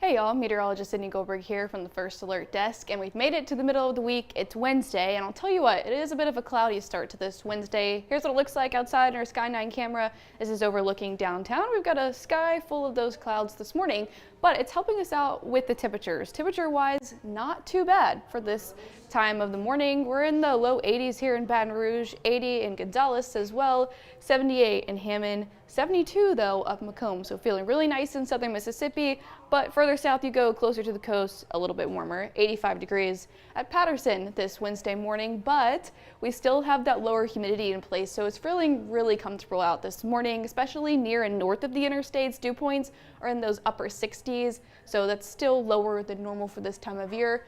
Hey y'all, Meteorologist Sydney Goldberg here from the First Alert Desk, and we've made it to the middle of the week. It's Wednesday, and I'll tell you what, it is a bit of a cloudy start to this Wednesday. Here's what it looks like outside in our Sky 9 camera. This is overlooking downtown. We've got a sky full of those clouds this morning, but it's helping us out with the temperatures. Temperature-wise, not too bad for this time of the morning. We're in the low 80s here in Baton Rouge, 80 in Gonzales as well, 78 in Hammond, 72 though up Macomb, so feeling really nice in southern Mississippi, but further south you go, closer to the coast, a little bit warmer, 85 degrees at Patterson this Wednesday morning, but we still have that lower humidity in place, so it's feeling really comfortable out this morning, especially near and north of the interstates. Dew points are in those upper 60s, so that's still lower than normal for this time of year.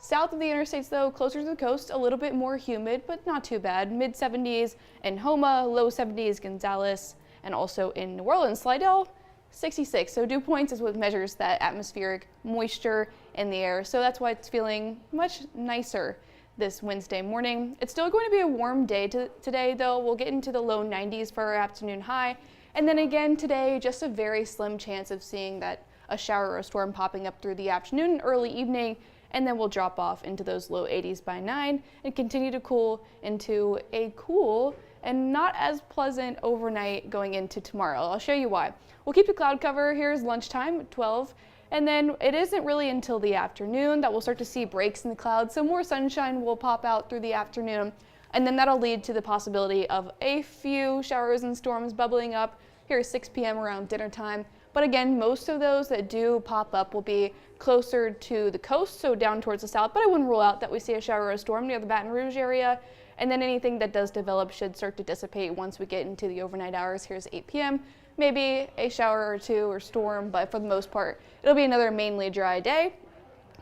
South of the interstates though, closer to the coast, a little bit more humid, but not too bad. Mid 70s in Homa, low 70s Gonzales, and also in New Orleans, Slidell, 66. So dew points is what measures that atmospheric moisture in the air. So that's why it's feeling much nicer this Wednesday morning. It's still going to be a warm day today though. We'll get into the low 90s for our afternoon high. And then again today, just a very slim chance of seeing that a shower or a storm popping up through the afternoon and early evening. And then we'll drop off into those low 80s by 9 and continue to cool into a cool and not as pleasant overnight going into tomorrow. I'll show you why. We'll keep the cloud cover. Here's lunchtime at 12. And then it isn't really until the afternoon that we'll start to see breaks in the clouds. So more sunshine will pop out through the afternoon. And then that'll lead to the possibility of a few showers and storms bubbling up here at 6 p.m. around dinner time. But again, most of those that do pop up will be closer to the coast, so down towards the south. But I wouldn't rule out that we see a shower or a storm near the Baton Rouge area. And then anything that does develop should start to dissipate once we get into the overnight hours. Here's 8 p.m. Maybe a shower or two or storm, but for the most part, it'll be another mainly dry day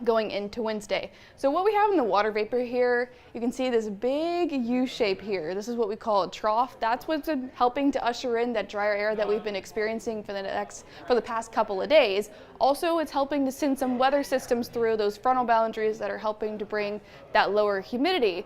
going into Wednesday. So what we have in the water vapor here, you can see this big U shape here. This is what we call a trough. That's what's been helping to usher in that drier air that we've been experiencing for the past couple of days. Also, it's helping to send some weather systems through those frontal boundaries that are helping to bring that lower humidity.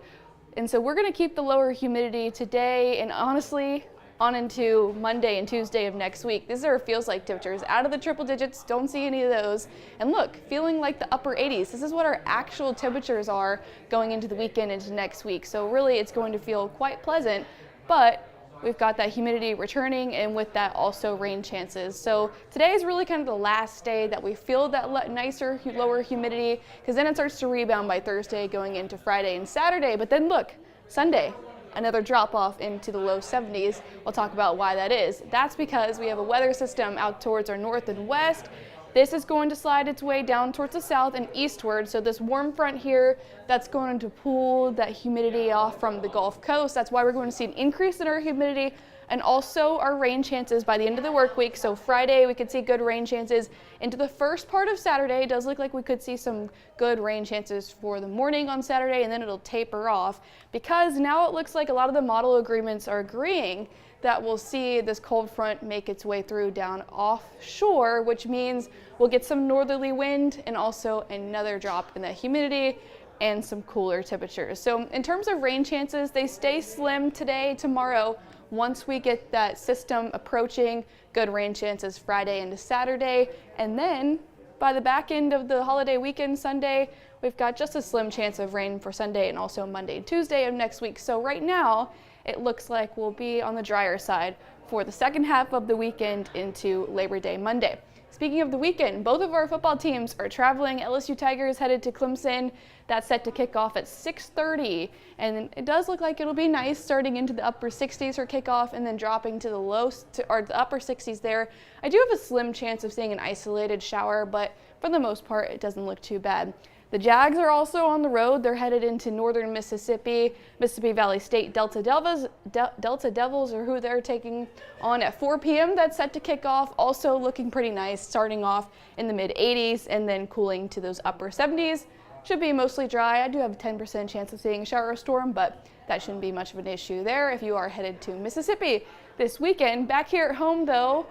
And so we're going to keep the lower humidity today and honestly on into Monday and Tuesday of next week. These are feels like temperatures out of the triple digits. Don't see any of those. And look, feeling like the upper 80s. This is what our actual temperatures are going into the weekend into next week. So really it's going to feel quite pleasant, but we've got that humidity returning and with that also rain chances. So today is really kind of the last day that we feel that nicer, lower humidity, because then it starts to rebound by Thursday going into Friday and Saturday. But then look, Sunday, another drop off into the low 70s. We'll talk about why that is. That's because we have a weather system out towards our north and west. This is going to slide its way down towards the south and eastward. So this warm front here, that's going to pull that humidity off from the Gulf Coast. That's why we're going to see an increase in our humidity and also our rain chances by the end of the work week. So Friday, we could see good rain chances into the first part of Saturday. It does look like we could see some good rain chances for the morning on Saturday, and then it'll taper off because now it looks like a lot of the model agreements are agreeing that we'll see this cold front make its way through down offshore, which means we'll get some northerly wind and also another drop in that humidity and some cooler temperatures. So in terms of rain chances, they stay slim today, tomorrow. Once we get that system approaching, good rain chances Friday into Saturday. And then by the back end of the holiday weekend, Sunday, we've got just a slim chance of rain for Sunday and also Monday and Tuesday of next week. So right now, it looks like we'll be on the drier side for the second half of the weekend into Labor Day Monday. Speaking of the weekend, both of our football teams are traveling. LSU Tigers headed to Clemson. That's set to kick off at 6:30. And it does look like it'll be nice starting into the upper 60s for kickoff and then dropping to the upper 60s there. I do have a slim chance of seeing an isolated shower, but for the most part, it doesn't look too bad. The Jags are also on the road. They're headed into northern Mississippi. Mississippi Valley State Delta Devils are who they're taking on at 4 p.m. That's set to kick off. Also looking pretty nice, starting off in the mid 80s and then cooling to those upper 70s. Should be mostly dry. I do have a 10% chance of seeing a shower or storm, but that shouldn't be much of an issue there if you are headed to Mississippi this weekend. Back here at home though,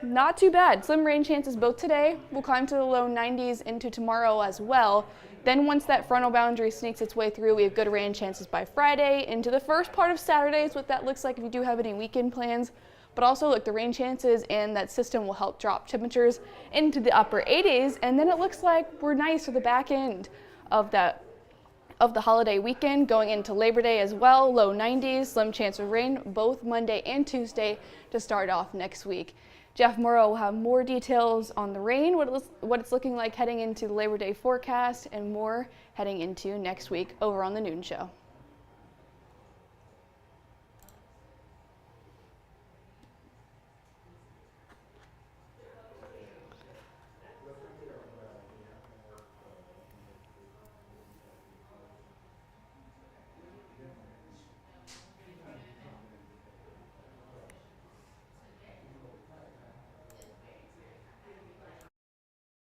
not too bad. Slim rain chances both today. We'll climb to the low 90s into tomorrow as well. Then once that frontal boundary sneaks its way through, we have good rain chances by Friday into the first part of Saturday is what that looks like if you do have any weekend plans. But also, look, the rain chances and that system will help drop temperatures into the upper 80s, and then it looks like we're nice for the back end of the holiday weekend, going into Labor Day as well. Low 90s, slim chance of rain both Monday and Tuesday to start off next week. Jeff Morrow will have more details on the rain, what it's looking like heading into the Labor Day forecast, and more heading into next week over on the Noon Show.